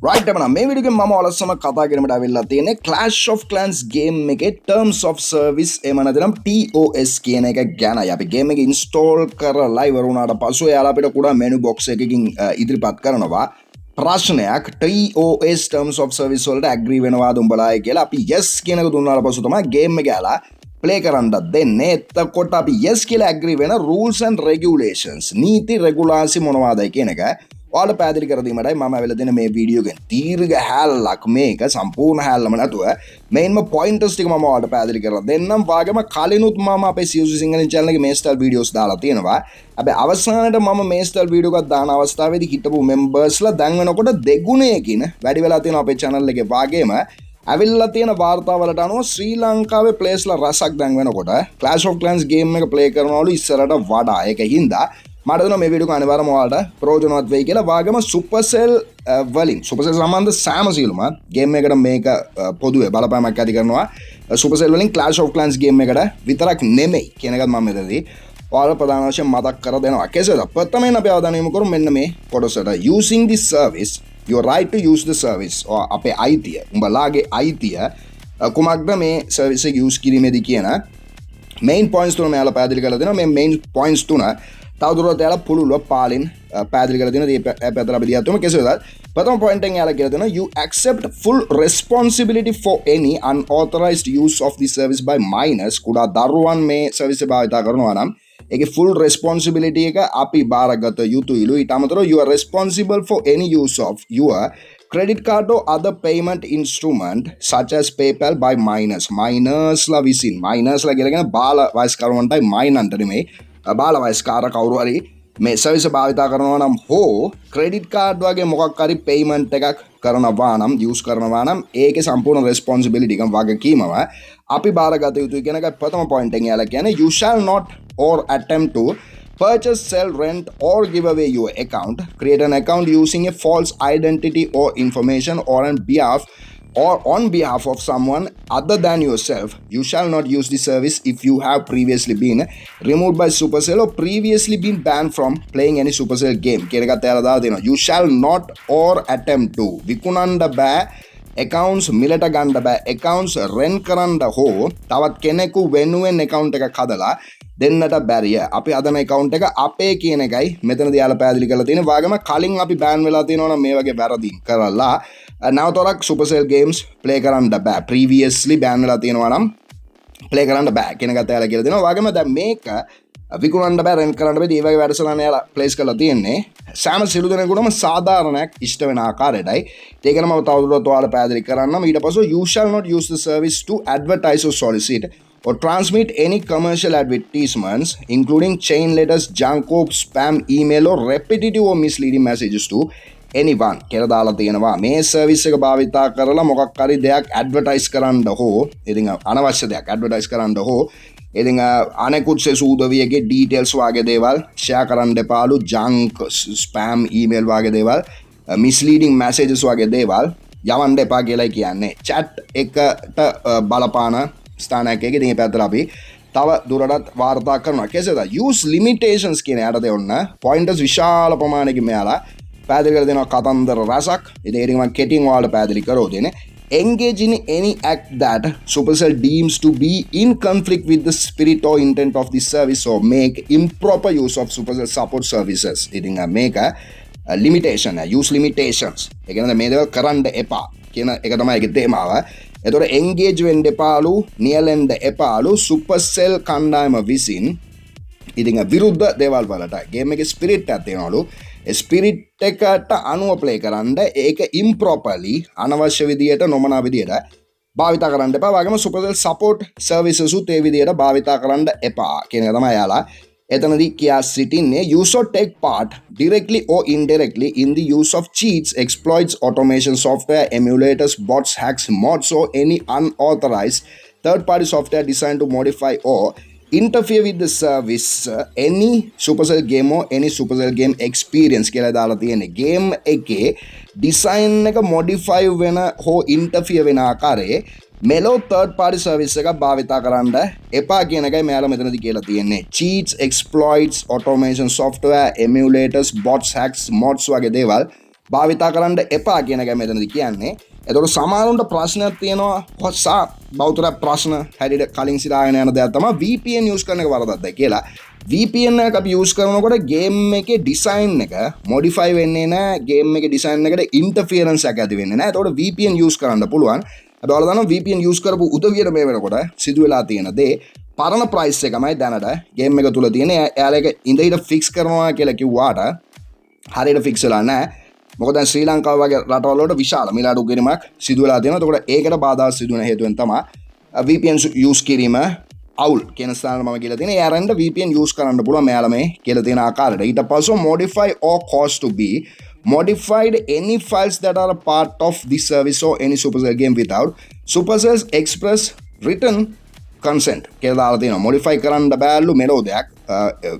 right අපන මේ video එකෙන් මම ඔයාලස්සම කතා කරන්නට ආවිල්ලා තියෙන්නේ Clash of Clans game එකේ terms of service එහෙම නැත්නම් TOS කියන එක ගැනයි. අපි game එක install කරලා ඉවර වුණාට පස්සේ එයාලා අපිට කුඩා menu box එකකින් ඉදිරිපත් කරනවා ප්‍රශ්නයක් TOS terms of service වලට agree වෙනවාද උඹලායි කියලා. අපි yes කියන එක දුන්නාට පස්සේ තමයි game එක යාලා play කරන්න දෙන්නේ. එතකොට අපි yes කියලා agree වෙන rules and regulations නීති රෙගුලාසි මොනවාදයි කියන එක ඔයාලට පැහැදිලි කර දීමටයි මම අවිල දෙන මේ වීඩියෝ එකෙන් දීර්ඝ හැල්ලක් මේක සම්පූර්ණ හැල්ලම නැතුව මේන්ම පොයින්ටර්ස් ටික මම ඔයාලට පැහැදිලි කරලා දෙන්නම්. වාගේම කලිනුත් මම අපේ CUC සිංහලෙන් channel එකේ මේ ස්ටයිල් වීඩියෝස් දාලා තියෙනවා. හැබැයි අවසානයේ මම මේ ස්ටයිල් වීඩියෝ එකක් දාන අවස්ථාවේදී හිටපු මෙම්බර්ස්ලා දැන් වෙනකොට දෙගුණයකින් වැඩි වෙලා තියෙනවා අපේ channel එකේ. වාගේම ඇවිල්ලා තියෙන වාර්තාවලට අනුව ශ්‍රී ලංකාවේ ප්ලේස්ලා රසක් දැන් වෙනකොට Clash of Clans game එක play කරනවලු ඉස්සරට වඩා. ඒකින්ද මට දෙන මේ වීඩියෝ එක අනිවාර්යයෙන්ම ඔයාලට ප්‍රයෝජනවත් වෙයි කියලා. වාගේම Supercell වලින් Supercell සම්බන්ධ සෑම සියලුම game එකකට මේක පොදුවේ බලපෑමක් ඇති කරනවා. Supercell වලින් Clash of Clans game එකට විතරක් නෙමෙයි කියන එකත් මම මෙතනදී ඔයාලට ප්‍රධාන වශයෙන් මතක් කර දෙනවා. කෙසේද? ප්‍රථමයෙන් අපි අවධානය යොමු කරමු මෙන්න මේ කොටසට. Using this service, your right to use the service. අපේ අයිතිය, උඹලාගේ අයිතිය කුමක්ද මේ service එක use කිරීමේදී කියන main points තුන මෙයාලා පැහැදිලි කරලා දෙනවා. මේ main points තුන තවදුරටත් යාලා පුළුල්ව පාලින් පැහැදිලි කරලා දෙනවා. මේ පැත්තට අපි දිහා තුමු. කෙසේද? ප්‍රථම point එකෙන් යාලා කියලා දෙනවා you accept full responsibility for any unauthorized use of this service by minors. කුඩා දරුවන් මේ service එක භාවිත කරනවා නම් ඒකේ full responsibility එක අපි බාරගත යුතුයිලු. ඊට අමතරව you are responsible for any use of your credit card or other payment instrument such as PayPal by minors. minors ලා විසින් minors ලා කියලා කියන බාල වයස්කරුවන්ටයි minor නෙමෙයි. බාල වයස්කාර කවුරු හරි මේ සර්විස් භාවිත කරනවා නම් හෝ ක්‍රෙඩිට් කාඩ් වගේ මොකක් හරි පේමන්ට් එකක් කරනවා නම් යූස් කරනවා නම් ඒකේ සම්පූර්ණ රෙස්පොන්සිබිලිටි එක වගකීමම අපි බාරගත යුතුයි කියන එක ප්‍රථම පොයින්ට් එකෙන් යාලා කියන්නේ you shall not or attempt to purchase, sell, rent or give away your account, create an account using a false identity or information on behalf of someone other than yourself. You shall not use the service if you have previously been removed by Supercell or previously been banned from playing any Supercell game. කියන එකත් එයාලා දාලා දෙනවා. You shall not or attempt to විකුණන්න බෑ accounts මිලට ගන්න බෑ accounts rent කරන්න හෝ තවත් කෙනෙකු වෙනුවෙන් account එකක් හදලා දෙන්නට බැරිය. අපි හදන account එක අපේ කියන එකයි මෙතනදී යාලා පැහැදිලි කරලා තියෙනවා. වාගම කලින් අපි ban වෙලා තියෙනවා නම් මේ වගේ වැරදි කරලා නැවතොරක් Supercell games play කරන්න බෑ. previously ban වෙලා තියෙනවා නම් play කරන්න බෑ කියන එකත් එයාලා කියලා දෙනවා. වාගම දැන් මේක විකුණන්න බෑ rent කරන්න බෑ. ඒ වගේ වැඩසටහන එයාලා place කරලා තියෙන්නේ සෑම සිළු දෙනෙකුටම සාධාරණයක් ඉෂ්ට වෙන ආකාරයටයි. ඒක නම් මම තවදුරටත් ඔයාලා පැහැදිලි කරන්නම්. ඊට පස්සේ you shall not use the service to advertise or solicit or transmit any commercial advertisements including chain letters, junk or spam email or repetitive or misleading messages to anyone කියලා දාලා තියෙනවා. මේ සර්විස් එක භාවිතා කරලා මොකක් හරි දෙයක් ඇඩ්වර්ටයිස් කරන්න හෝ ඉතින් අනවශ්‍ය දෙයක් ඇඩ්වර්ටයිස් කරන්න හෝ ඉතින් අනෙකුත් සූදවියගේ ඩීටේල්ස් වගේ දේවල් ෂෙයා කරන්න එපාලු. ජංක් ස්පෑම් ඊමේල් වගේ දේවල් මිස්ලීඩින් මැසේජස් වගේ දේවල් යවන්න එපා කියලායි කියන්නේ. chat එකට බලපාන ස්ථානයක් එකේ ඉතින් මේ පැත්තට අපි තව දුරටත් වාර්තා කරනවා. කෙසේද? use limitations කියන යටතේ ඔන්න pointers විශාල ප්‍රමාණයකින් මෙයාලා පැහැදිලි කරලා දෙනවා කතන්දර රසක්. ඉතින් ඒක මම කෙටියෙන් ඔයාලට පැහැදිලි කරෝ දෙන්නේ. Engage in any act that Supercell deems to be in conflict with the spirit or intent of the service or make improper use of Supercell support services. ඉතින් මේක limitation use limitations. ඒ කියන්නේ මේ දේවල් කරන්න එපා කියන එක තමයි ඒකේ තේමාව. එතකොට engage වෙන්න එපාලු, නියැලෙන්න එපාලු Supercell කණ්ඩායම විසින් ඉතින් විරුද්ධ දේවල් වලට ගේම් එකේ ස්පිරිට් එකක් තියෙනවලු. ස්පිරිට් එකට අනුව ප්ලේ කරන්න ඒක ඉම්ප්‍රොපර්ලි අනවශ්‍ය විදියට නොමනා විදියට භාවිතා කරන්න එපා. වගේම Supercell support services උත් ඒ විදියට භාවිතා කරන්න එපා කියන එක තමයි යාලා එතනදී කියා සිටින්නේ. You should take part directly or indirectly in the use of cheats, exploits, automation software, emulators, bots, hacks, mods or any unauthorized third-party software designed to modify or interfere with the service any Supercell game or any Supercell game experience කියලා දාලා තියෙන්නේ. game එකේ design එක modify වෙන හෝ interfere වෙන ආකාරයේ මෙලෝ third party service එකක් භාවිතා කරන්න එපා කියන එකයි මෙයාලා මෙතනදී කියලා තියෙන්නේ. cheats, exploits, automation software, emulators, bots, hacks, mods වගේ දේවල් භාවිතා කරන්න එපා කියන එක මෙතනදී කියන්නේ. එතකොට සමහරුන්ට ප්‍රශ්නයක් තියෙනවා හොස්සා බෞතර ප්‍රශ්න හැටියට කලින් සිතාගෙන යන දෙයක් තමයි VPN use කරන එක වරදක්ද කියලා. VPN එක අපි use කරනකොට ගේම් එකේ ඩිසයින් එක modify වෙන්නේ නැහැ. ගේම් එකේ ඩිසයින් එකට interference එකක් ඇති වෙන්නේ නැහැ. එතකොට VPN use කරන්න පුළුවන්. අපි ඔයාලා දන්නවා VPN use කරපු උදවියට මේ වෙනකොට සිදු වෙලා තියෙන දේ පරණ price එකමයි දැනට ගේම් එක තුල තියෙන. එයාලා ඒක ඉඳ හිට fix කරනවා කියලා කිව්වාට හරියට fix වෙලා නැහැ. මොකද දැන් ශ්‍රී ලංකාව වගේ රටවල් වලට විශාල මිලාඩු ගෙරීමක් සිදු වෙලා තියෙනවා. එතකොට ඒකට බාධා සිදු වෙන හේතුවෙන් තමයි VPN use කිරීම අවුල් කියන ස්ථානවල මම කියලා තියෙනවා. ඒ ආරෙන්ද VPN use කරන්න පුළුවන් මෙයාලා මේ කියලා තියෙන ආකාරයට. ඊට පස්සේ modify or cause to be modified any files that are a part of this service or any Supercell game without Supercell's express written consent කියලා දාලා තියෙනවා. modify කරන්න බෑලු මෙලෝ දෙයක්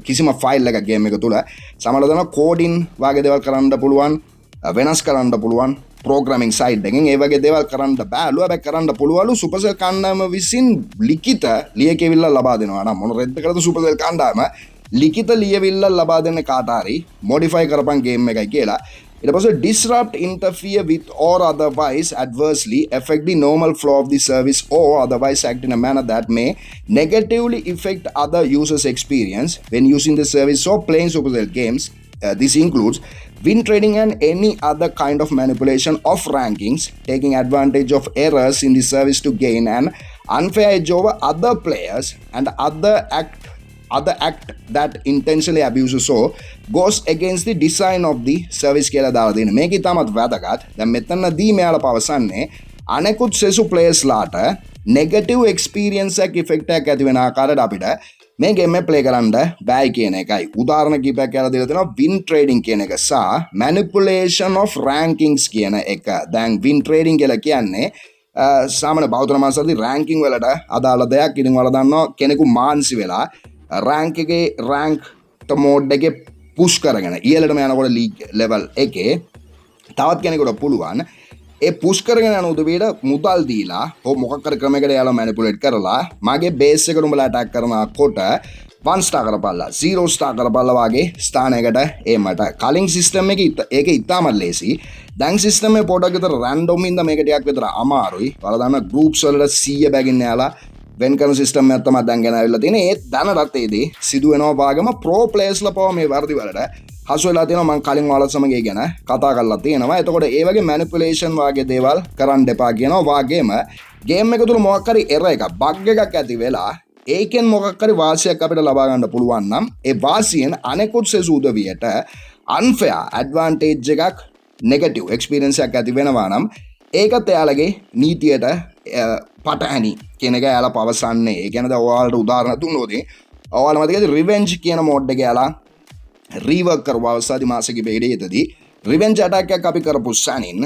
කිසිම ෆයිල් එකක් ගේම් එක තුල. සමහරවිට තමයි කෝඩින් වගේ දේවල් කරන්න පුළුවන්, වෙනස් කරන්න පුළුවන් programming side එකෙන් ඒ වගේ දේවල් කරන්න බෑලු. හැබැයි කරන්න පුළුවන්ලු Supercell කණ්ඩායම විසින් ලිඛිත ලියකියවිල්ල ලබා දෙනවා. නම් මොන රෙද්ද කරද Supercell කණ්ඩායම ලිඛිත ලියවිල්ල ලබා දෙන්න කාට හරි modify කරපන් ගේම් එකයි කියලා. ඊට පස්සේ disrupt, interfere with or otherwise adversely affect the normal flow of the service or otherwise act in a manner that may negatively affect other users' experience when using the service or playing Supercell games. This includes win trading and any other kind of manipulation of rankings, taking advantage of errors in the service to gain an unfair edge over other players, and other act that intentionally abuses or goes against the design of the service කියලා දාලා දෙන. මේක ඉතාමත් වැදගත්. දැන් මෙතනදී මෙයාලා පවසන්නේ අනෙකුත් සෙසු players ලාට negative experience එකක් effect එකක් ඇති වෙන ආකාරයට අපිට මේ ගේම් එක play කරන්න බෑ කියන එකයි. උදාහරණ කිහිපයක් කියලා දෙලා දෙනවා. win trading කියන එක සහ manipulation of rankings කියන එක. දැන් win trading කියලා කියන්නේ සාමාන්‍ය බෞද්ධ මාසවලදී ranking වලට අදාළ දෙයක්. ඉතින් ඔයාලා දන්නවා කෙනෙකු මාන්සි වෙලා rank එකේ rank mode එකේ push කරගෙන ඉහළටම යනකොට league level එකේ තවත් කෙනෙකුට පුළුවන් ඒ push කරගෙන යන උදවියට මුදල් දීලා මොකක් හරි ක්‍රමයකට යාලා manipulate කරලා මගේ base එකට උඹලා attack කරනකොට 1 star කරපල්ලා 0 star කරපල්ලා වගේ ස්ථානයකට එමට කලින් system එකේ ඒක ඉතාමත් ලේසි. දැන් system එකේ පොඩක් විතර random ඉඳ මේක ටිකක් විතර අමාරුයි. ඔයාලා දන්න groups වලට 100 බැගින් යාලා වෙන් කරන සිස්ටම් එකක් තමයි දැන් ගෙන ආවිල්ලා තියෙන්නේ. ඒත් දැනටත් ඒදී සිදු වෙනවා වාගේම ප්‍රෝ ප්ලේයර්ස්ලා පව මේ වර්ධි වලට හසු වෙලා තියෙනවා. මම කලින් ඔයාලත් සමග ඒ ගැන කතා කරලා තියෙනවා. එතකොට ඒ වගේ මැනිපියුලේෂන් වාගේ දේවල් කරන්න එපා කියනවා. වාගේම ගේම් එක තුල මොකක් හරි එරර් එකක් බග් එකක් ඇති වෙලා ඒකෙන් මොකක් හරි වාසියක් අපිට ලබා ගන්න පුළුවන් නම් ඒ වාසියෙන් අනෙකුත් සෙසු උදවියට unfair advantage එකක් negative experience එකක් ඇති වෙනවා නම් ඒකත් එයාලගේ නීතියට පටහැනි කියන එක එයාලා පවසන්නේ. ඒ කියන්නේ දැන් ඔයාලට උදාහරණ දුන්නොත් ඔයාලා මතකද revenge කියන මෝඩ් එක එයාලා රීවර්ක් කරවා අවස්ථාවේ මාසෙක බෙහෙඩේදී revenge attack එකක් අපි කරපු සැනින්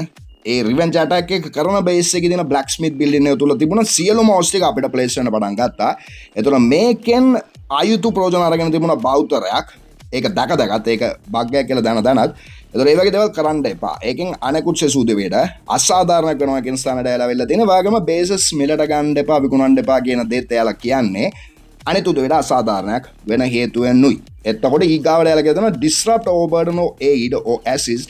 ඒ revenge attack එක කරන බේස් එකේ තියෙන blacksmith building එක තුල තිබුණ සියලුම host ටික අපිට place වෙන්න පටන් ගත්තා. ඒතර මේකෙන් ආයුතු ප්‍රයෝජන අරගෙන තිබුණ බෞද්ධරයක් ඒක දැකත් ඒක බග් එකක් කියලා දැනත් ඒතර ඒ වගේ දේවල් කරන්න එපා. ඒකෙන් අනෙකුත් සෙසු දෙවියට අසාධාරණයක් වෙනවා කියන ස්ථානයට එලා වෙලා තියෙන වාගේම බේසස් මිලට ගන්න එපා විකුණන්න එපා කියන දේත් එයාලා කියන්නේ අනිත් උදේට අසාධාරණයක් වෙන හේතුවෙන්නුයි. එතකොට ඊගාවට එයාලා කියනවා disrupt, overburden or aid or assist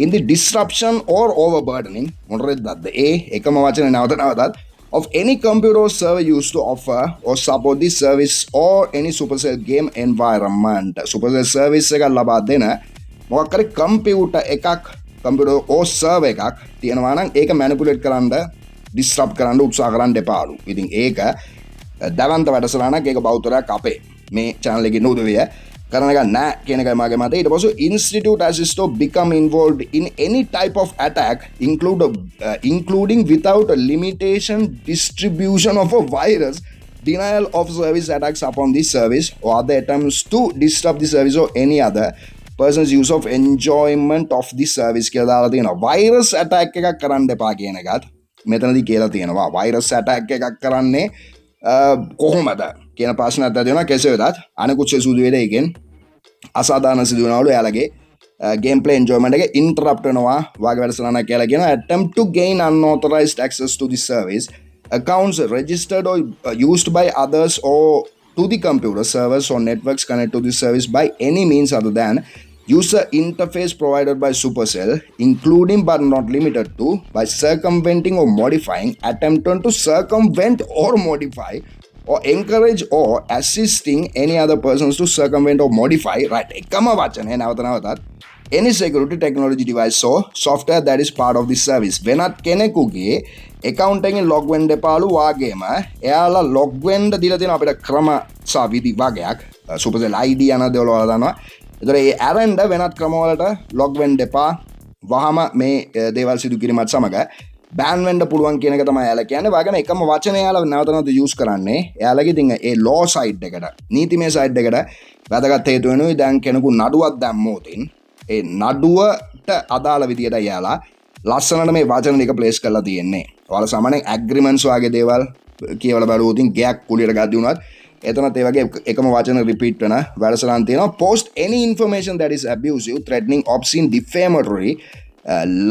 in the disruption or overburdening මොනරෙද්දද ඒ එකම වචනේ නැවතත් of any computer or server used to offer or support this service or any Supercell game environment. Supercell service එක ලබා දෙන මොකක් හරි කම්පියුටර් එකක් computer or server එකක් තියෙනවා නම් ඒක manipulate කරන්න disrupt කරන්න උත්සාහ කරන්න එපාලු. ඉතින් ඒක දවන්ත වැඩසටහනක් ඒක බෞද්ධරයක් අපේ මේ channel එකේ නෝදවිය කරන එක නෑ කියන එකයි මගේ මතය. ඊට පස්සේ institute assist or become involved in any type of attack including without a limitation distribution of a virus, denial of service attacks upon this service or other attempts to disrupt the service or any other person's use of enjoyment of this service කියලා දාලා තියෙනවා. virus attack එකක් කරන්න එපා කියන එකත් මෙතනදී කියලා තියෙනවා. virus attack එකක් කරන්නේ කොහොමද කියන ප්‍රශ්නයක් තියෙනවා. කෙසේ වෙතත් අනිකුත් සුදුවේද එකෙන් අසාධාරණ සිදු වෙනවලු එයාලගේ ගේම් ප්ලේ එන්ජොයමන්ට් එක ඉන්ටරප්ට් වෙනවා වගේ වැඩසටහනක් කියලා කියනවා. attempt to gain unauthorized access to the service, accounts registered or used by others or to the computer servers or networks connected to the service by any means other than user interface provided by Supercell, including but not limited to by circumventing or modifying, attempting to circumvent or modify, or encourage or assisting any other persons to circumvent or modify, right, එකම වචනේ නැවත any security technology device or software that is part of this service. වෙනත් කෙනෙකුගේ account එකෙන් log වෙන්න එපාලු වාගේම එයාලා log වෙන්න දීලා තියෙන අපිට ක්‍රම සහ විධි වගයක් Supercell ID යන දේවල් වල දානවා. ඒතර ඒ ඇරෙන්න වෙනත් ක්‍රමවලට log වෙන්න එපා. වහම මේ දේවල් සිදු කිරීමත් සමග බෑන් වෙන්න පුළුවන් කියන එක තමයි එයාලා කියන්නේ. වාගේම එකම වචනේ එයාලා නැවත නැවත යූස් කරන්නේ. එයාලගේ ඉතින් ඒ law side එකට, නීතිමය side එකට වැදගත් හේතු වෙනුයි දැන් කෙනෙකු නඩුවක් දැම්මොතින් ඒ නඩුවට අදාළ විදියට යාලා ලස්සනට මේ වචන ටික ප්ලේස් කරලා තියෙන්නේ. ඔයාලා සාමාන්‍යයෙන් ඇග්‍රීමන්ට්ස් වගේ දේවල් කියවලා බලුවොත් ගෑක් කුලියට ගද්දි උනත් එතනත් ඒ වගේ එකම වචන රිපීට් වෙන වැඩසටහන් තියෙනවා. Post any information that is abusive, threatening, obscene, defamatory,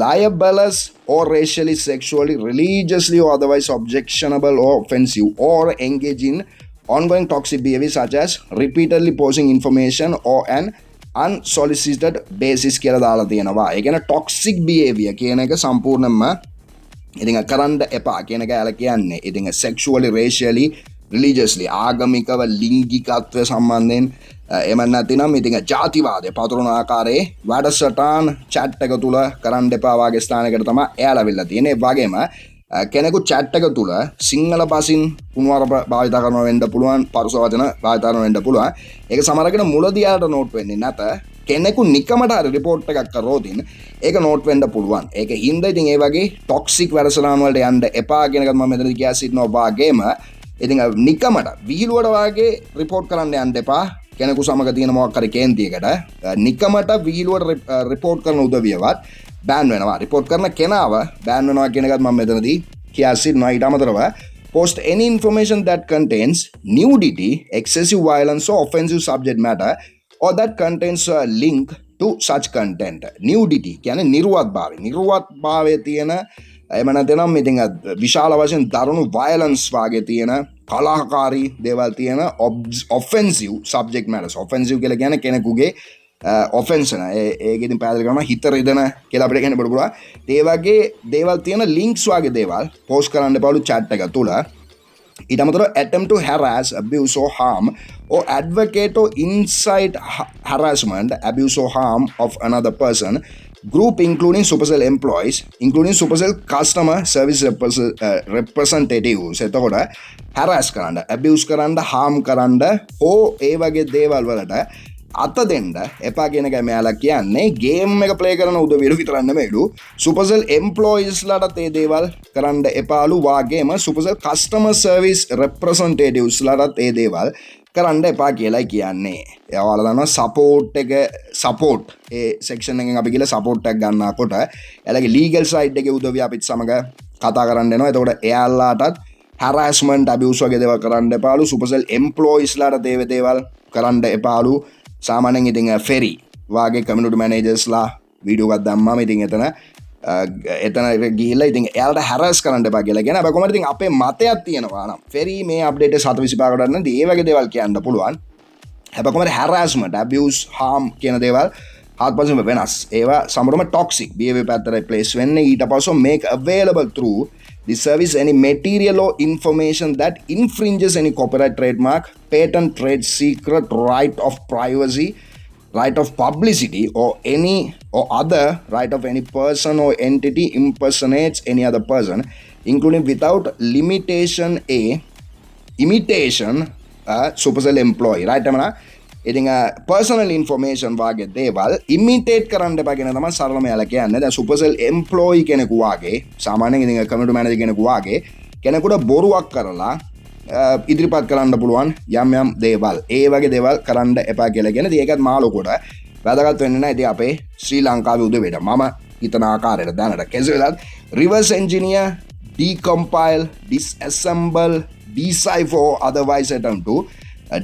libelous or racially, sexually, religiously or otherwise objectionable or offensive, or engage in ongoing toxic behavior such as repeatedly posting information or an unsolicited basis කියලා දාලා තියෙනවා. ඒ කියන්නේ toxic behavior කියන එක සම්පූර්ණයෙන්ම ඉතින් කරන්න එපා කියන එක යාලා කියන්නේ. ඉතින් sexually, racially, religiously ආගමිකව ලිංගිකත්වය සම්බන්ධයෙන් එහෙම නැතිනම් ඉතින් ජාතිවාදය පතුරවන ආකාරයේ වැඩසටහන් chat එක තුල කරන්න එපා වගේ ස්ථානයකට තමයි එයාලා වෙලා තියෙන්නේ. ඒ වගේම කෙනෙකු chat එක තුල සිංහල බසින් කුණුවරප භාවිත කරනවා වෙන්න පුළුවන්, පරුස වචන භාවිත කරනවා වෙන්න පුළුවන්. ඒක සමහරකට මුලදී යාට නෝට් වෙන්නේ නැත. කෙනෙකු නිකමට හරි රිපෝට් එකක් කරොත් ඒක නෝට් වෙන්න පුළුවන්. ඒක හින්දා ඉතින් ඒ වගේ ටොක්සික් වැඩසටහන් වලට යන්න එපා කියන එකත් මම මෙතනදී කියා සිටිනවා. වාගේම ඉතින් නිකමට විහිළුවට වාගේ රිපෝට් කරන්න යන්න එපා. කෙනෙකු සමග තියෙන මොකක් හරි කේන්තියකට නිකමට විහිළුවට රිපෝට් කරන උදවියවත් බෑන් වෙනවා. රිපෝට් කරන කෙනාව බෑන් වෙනවා කියන එකත් මම මෙතනදී කියා සිටිනවා. ඊට අමතරව post any information that contains nudity, excessive violence or offensive subject matter or that contains a link to such content. Nudity කියන්නේ නිර්වත්භාවය. නිර්වත්භාවයේ තියෙන එහෙම නැත්නම් ඉතින් විශාල වශයෙන් දරුණු violence වාගේ තියෙන කලහකාරී දේවල් තියෙන offensive subject matters. Offensive කියලා කියන්නේ කෙනෙකුගේ offense න ඒක ඉතින් පැහැදිලි කරනවා හිත රිදෙන කියලා අපිට කියන්න පුළුවන්. ඒ වගේ දේවල් තියෙන links වගේ දේවල් post කරන්න එපාලු chat එක තුල. ඊට අමතරව attempt to harass, abuse or harm or advocate or incite harassment, abuse or harm of another person, group including Supercell employees, including Supercell customer service representatives. එතකොට harass කරන්න, abuse කරන්න, harm කරන්න ඕ ඒ වගේ දේවල් වලට අත දෙන්න එපා කියන එකයි මෙයාලා කියන්නේ. ගේම් එක ප්ලේ කරන උදවියලු විතරක් නෙමෙයිලු Supercell employees ලටත් ඒ දේවල් කරන්න එපාලු. වාගේම Supercell customer service representatives ලටත් ඒ දේවල් කරන්න එපා කියලායි කියන්නේ. එයාලා දන්නවා support ඒ section එකෙන් අපි ගිහලා support එකක් ගන්නකොට එයාලගේ legal side එකේ උදවිය අපිත් සමග කතා කරන්න එනවා. එතකොට එයාලාටත් harassment, abuse වගේ දේවල් කරන්න එපාලු. Supercell employees ලට ඒ දේවල් කරන්න එපාලු. සාමාන්‍යයෙන් ඉතින් ෆෙරි වාගේ කමියුනිටි මැනේජර්ස්ලා වීඩියෝ එකක් දැම්මම ඉතින් එතන ගිහිල්ලා ඉතින් එයාලට හැරස් කරන්න එපා කියලා කියන. හැබැයි කොහමද ඉතින් අපේ මතයක් තියෙනවා නම් ෆෙරි මේ අප්ඩේට් 725කට නැද්ද ඒ වගේ දේවල් කියන්න පුළුවන්. හැබැයි කොහමද harassment, abuse, harm කියන දේවල් හත්පසින්ම වෙනස්. ඒවා සමහරම toxic behavior පැත්තට place වෙන්නේ. ඊට පස්සේ make available through the service any material or information that infringes any copyright, trademark, patent, trade secret, right of privacy, right of publicity or any or other right of any person or entity impersonates any other person, including without limitation a imitation Supercell employee. Right amana ඉතින් personal information වාගේ දේවල් imitate කරන්න එපා කියන තමයි සරලම යාලා කියන්නේ. දැන් Supercell employee කෙනෙකු වාගේ සාමාන්‍යයෙන් ඉතින් community manager කෙනෙකු වාගේ කෙනෙකුට බොරුවක් කරලා ඉදිරිපත් කරන්න පුළුවන් යම් දේවල්. ඒ වගේ දේවල් කරන්න එපා කියලා කියන. ඉතින් ඒකත් මාළොකට වැදගත් වෙන්නේ නැහැ. ඉතින් අපේ ශ්‍රී ලංකාවේ උදවියට මම හිතන ආකාරයට දැනට කෙසේ වෙතත් reverse engineer, decompile, disassemble, decipher or otherwise attempt to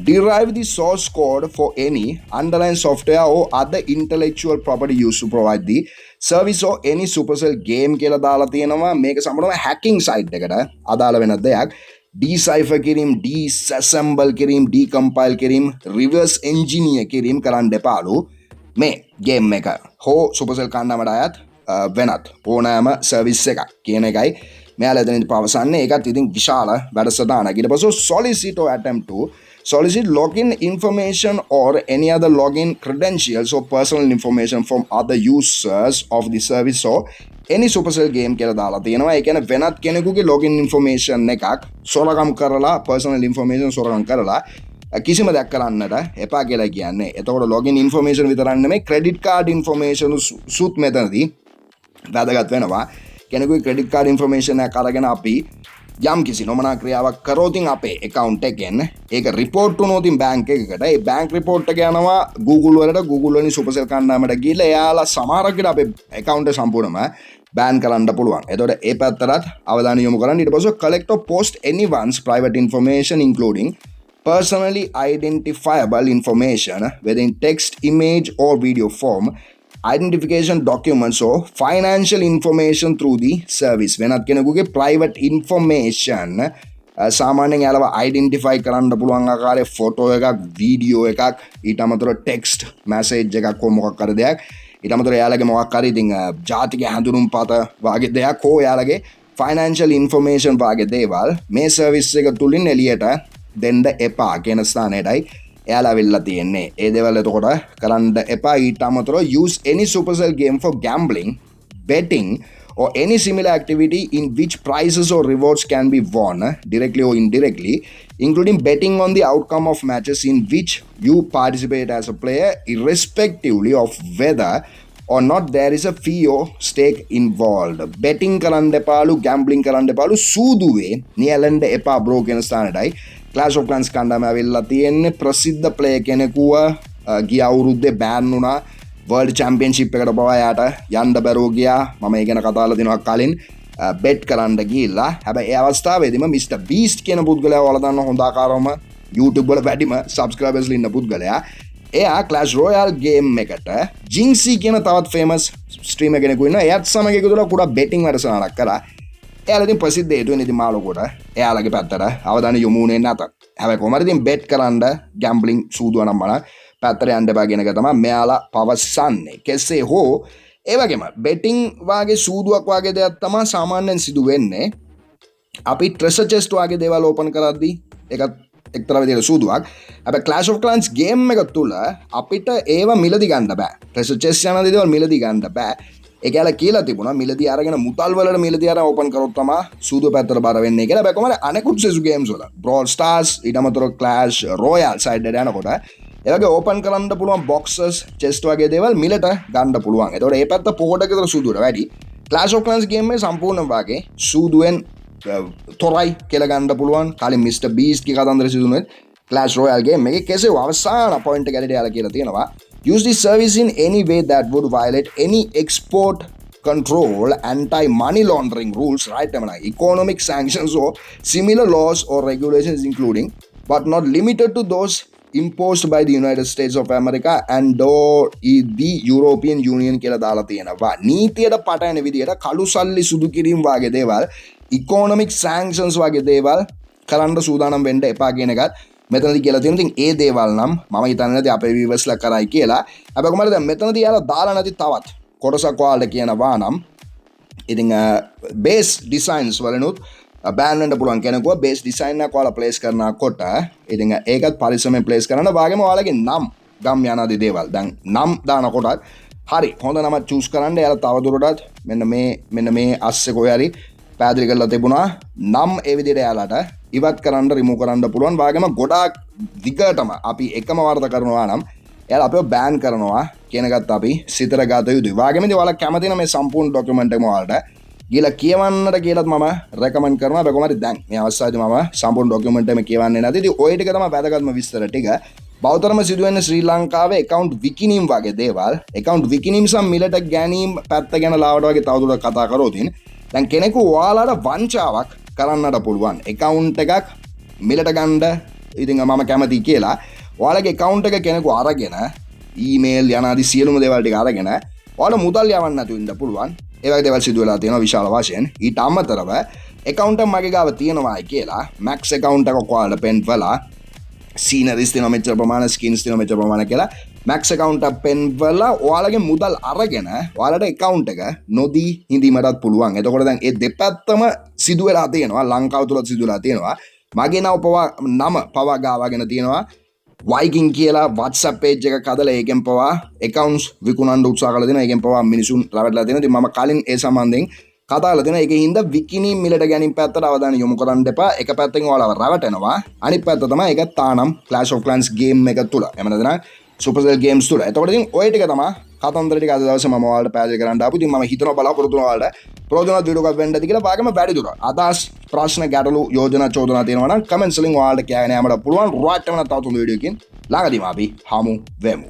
derive the source code for any underlying software or other intellectual property used to provide the service or any Supercell game කියලා දාලා තියෙනවා. මේක සම්පූර්ණයෙන්ම hacking site එකට අදාළ වෙන දෙයක්. decipher කිරීම, disassemble කිරීම, decompile කිරීම, reverse engineer කිරීම කරන්න එපාලු. මේ ගේම් එක හෝ Supercell කණ්ඩායමට අයත් වෙනත් ඕනෑම සර්විස් එකක් කියන එකයි මෙයාලා එතනදි පවසන්නේ. ඒකත් ඉතින් විශාල වැඩසටහනක්. ඊට පස්සේ solicit or attempt to solicit login information or any other login credentials or personal information from other users of the service or any Supercell game කියලා දාලා තියෙනවා. ඒ කියන්නේ වෙනත් කෙනෙකුගේ login information එකක් සොරකම් කරලා personal information සොරකම් කරලා කිසිම දෙයක් කරන්නට එපා කියලා කියන්නේ. එතකොට login information විතරක් නෙමෙයි credit card information සුත් මෙතනදී වැදගත් වෙනවා. කෙනෙකුගේ credit card information එක අරගෙන අපි යම් කිසි නොමනා ක්‍රියාවක් කරෝතින් අපේ account එකෙන් ඒක report වුණොතින් bank එකකට ඒ bank report එක යනවා Google වලට Google වලින් Supercell කණ්ඩායමට ගිහලා එයාලා සමහරක් විට අපේ account එක සම්පූර්ණයෙන්ම ban කරන්න පුළුවන්. එතකොට ඒ පැත්තට අවධානය යොමු කරන්න. ඊට පස්සේ collect or post anyone's private information including personally identifiable information whether in text, image or video form, identification documents or financial information through the service. වෙනත් කෙනෙකුගේ private information සාමාන්‍යයෙන් යාලව identify කරන්න පුළුවන් ආකාරයේ ෆොටෝ එකක්, වීඩියෝ එකක්, ඊට අමතරව text message එකක් හෝ මොකක් හරි දෙයක්, ඊට අමතරව යාලගේ මොකක් හරි ඉතින් ජාතික හැඳුනුම්පත වගේ දෙයක් හෝ යාලගේ financial information වගේ දේවල් මේ service එක තුලින් එළියට දෙන්න එපා කියන ස්ථානයටයි එයාලා වෙල්ලා තියෙන්නේ. ඒ දේවල් එතකොට කරන්න එපා. ඊට අමතරව use any Supercell game for gambling, betting or any similar activity in which prizes or rewards can be won directly or indirectly, including betting on the outcome of matches in which you participate as a player, irrespectively of whether or not there is a fee or stake involved. Betting කරන්න එපාලු, gambling කරන්න එපාලු, සූදුවේ නියැලෙන්න එපා bro කියන ස්ථානයටයි Clash of Clans කණ්ඩායම ඇවිල්ලා තියෙන්නේ. ප්‍රසිද්ධ player කෙනෙකුව ගිය අවුරුද්දේ බෑන් වුණා. World Championship එකට පවා යාට යන්න බැරුව ගියා. මම ඒ ගැන කතා කරලා දිනවා කලින් bet කරන්න ගිහිල්ලා. හැබැයි ඒ අවස්ථාවේදීම Mr Beast කියන පුද්ගලයා ඔයාලා දන්න හොඳ ආකාරවම YouTube වල වැඩිම subscribers ඉන්න පුද්ගලයා. එයා Clash Royale game එකට Jinxie කියන තවත් famous streamer කෙනෙකු ඉන්නවා. එයාත් සමග එකතුලා කුඩා betting වැඩසටහනක් කරා. එයාලා ඉතින් ප්‍රසිද්ධ හේතුවෙන් ඉතින් මාළකොට එයාලගේ පැත්තට අවධානය යොමු වුණේ නැත. හැබැයි කොහමද ඉතින් bet කරන්න gambling සූදුවනම් බලන්න පැත්තට යන්න එපා කියන එක තමයි මෙයාලා පවසන්නේ. කෙසේ හෝ ඒ වගේම betting වාගේ සූදුවක් වාගේ දෙයක් තමයි සාමාන්‍යයෙන් සිදු වෙන්නේ. අපි treasure chest වාගේ දේවල් open කරද්දී ඒකත් එක්තරා විදිහට සූදුවක්. හැබැයි Clash of Clans game එක තුල අපිට ඒව මිලදී ගන්න බෑ. treasure chest යන දේවල් මිලදී ගන්න බෑ. ඒක යාලා කියලා තිබුණා මිලදී අරගෙන මුතල් වලට මිලදී අරන් ඕපන් කරොත් තමයි සූදුව පැත්තට බර වෙන්නේ කියලා. හැබැයි කොහමද අනෙකුත් සෙසු ගේම්ස් වල Brawl Stars ඊට අමතරව Clash Royale side එකට යනකොට ඒ වගේ ඕපන් කරන්න පුළුවන් boxes chest වගේ දේවල් මිලට ගන්න පුළුවන්. ඒතකොට මේ පැත්ත පොඩකට විතර සූදුවට වැඩි. Clash of Clans game එකේ සම්පූර්ණ වාගේ සූදුවෙන් තොරයි කියලා ගන්න පුළුවන්. කලින් Mr Beast කී කතන්දර සිදුුනේ Clash Royale game එකේ කෙසේ අවසාන point එක ගැලට යාලා කියලා තියෙනවා. Use this service in any way that would violate any export control, anti-money laundering rules, right? Economic sanctions or similar laws or regulations including, but not limited to those imposed by the United States of America and or the European Union කියලා දාලා තියෙනවා. නීතියට පටහැන විදියට කළු සල්ලි සුදු කිරීම වගේ දේවල්, economic sanctions වගේ දේවල් කරන්න සූදානම් වෙන්න එපා කියන එකත් මෙතනදී කියලා තියෙනවා. ඉතින් ඒ දේවල් නම් මම හිතන්නේ නැති අපේ viewers-ලා කරයි කියලා. හැබැයි කොහමද දැන් මෙතනදී යාලා දාලා නැති තවත් කොටසක් ඔයාලට කියනවා නම් ඉතින් base designs වලනොත් ban වෙන්න පුළුවන් කෙනෙකුව base design එකක් ඔයාලා place කරනකොට ඉතින් ඒකත් පරිස්සමෙන් place කරන්න. වාගේම ඔයාලගේ නම් ගම් යනාදී දේවල් දැන් නම් දානකොටත් හරි හොඳ නමක් choose කරන්න. යාලා තවදුරටත් මෙන්න මේ අස්සේ කොහේ හරි පැහැදිලි කරලා තිබුණා නම් ඒ විදිහට යාලට ඉවත් කරන්න රිමූව් කරන්න පුළුවන්. වාගේම ගොඩාක් දිගටම අපි එකම වර්ධ කරනවා නම් එයාලා අපිව බෑන් කරනවා කියන එකත් අපි සිතට ගත යුතුයි. වාගේම ඉතින් ඔයාලා කැමති නම් මේ සම්පූර්ණ ડોකියුමන්ට් එකම ඔයාලට ගිහලා කියවන්නට කියලාත් මම රෙකමන්ඩ් කරනවා. හැබැයි කොහමද දැන් මේ අවස්ථාවේදී මම සම්පූර්ණ ડોකියුමන්ට් එකම කියවන්නේ නැති. ඉතින් ඔය ටික තමයි වැදගත්ම විස්තර ටික. බෞතරම සිදුවෙන්නේ ශ්‍රී ලංකාවේ account විකිණීම් වගේ දේවල්. account විකිණීම් සම් මිලට ගැනීම පැත්ත ගැන ලාවට වගේ තවදුරටත් කතා කරොත් දැන් කෙනෙකු ඔයාලට වංචාවක් කරන්නට පුළුවන්. account එකක් මිලට ගන්න ඉතින් මම කැමති කියලා ඔයාලගේ account එක කෙනෙකු අරගෙන ඊමේල් යනාදී සියලුම දේවල් ටික අරගෙන ඔයාලා මුදල් යවන්න නැතුව ඉන්න පුළුවන්. ඒ වගේ දේවල් සිදු වෙලා තියෙනවා විශාල වශයෙන්. ඊට අමතරව account එක මගේ ගාව තියෙනවායි කියලා max account එකක් ඔයාලට පෙන්වලා sceneries තියෙනවා මෙච්චර ප්‍රමාණ, skins තියෙනවා මෙච්චර ප්‍රමාණ කියලා මැක්ස් account එක පෙන්වලා ඔයාලගේ මුදල් අරගෙන ඔයාලට account එක නොදී හිඳීමටත් පුළුවන්. එතකොට දැන් ඒ දෙපැත්තම සිදු වෙලා තියෙනවා. ලංකාව තුල සිදු වෙලා තියෙනවා. මගේ නම පවා ගාවාගෙන තියෙනවා. Whyking කියලා WhatsApp page එකක් හදලා ඒකෙන් පවා accounts විකුණන්න උත්සාහ කරලා දෙනවා. ඒකෙන් පවා මිනිසුන් රැවටලා තියෙනවා. ඉතින් මම කලින් ඒ සම්බන්ධයෙන් කතා කරලා තියෙනවා. ඒකේ හින්දා විකිනී මිලට ගැනීම පැත්තට අවධානය යොමු කරන්න එපා. එක පැත්තකින් ඔයාලව රැවටෙනවා. අනිත් පැත්ත තමයි ඒක තානම් Clash of Clans game එක තුල. එහෙම නැත්නම් Supercell games තුල. එතකොට ඉතින් ඔය ටික තමයි කතන්දර ටික අද දවසේ මම ඔයාලට පැහැදිලි කරන්න ආපු. ඉතින් මම හිතනවා බලාපොරොත්තු වෙනවා ඔයාලට ප්‍රයෝජනවත් වීඩියෝ එකක් වෙන්න ඇති කියලා. වාගේම වැඩි දුර අදහස් ප්‍රශ්න ගැටලු යෝජනා චෝදනා තියෙනවා නම් කමෙන්ට්ස් වලින් ඔයාලට කියන්න යමට පුළුවන්. රයිට් එකම තව තුන් වීඩියෝ එකකින් ළඟදීම අපි හමු වෙමු.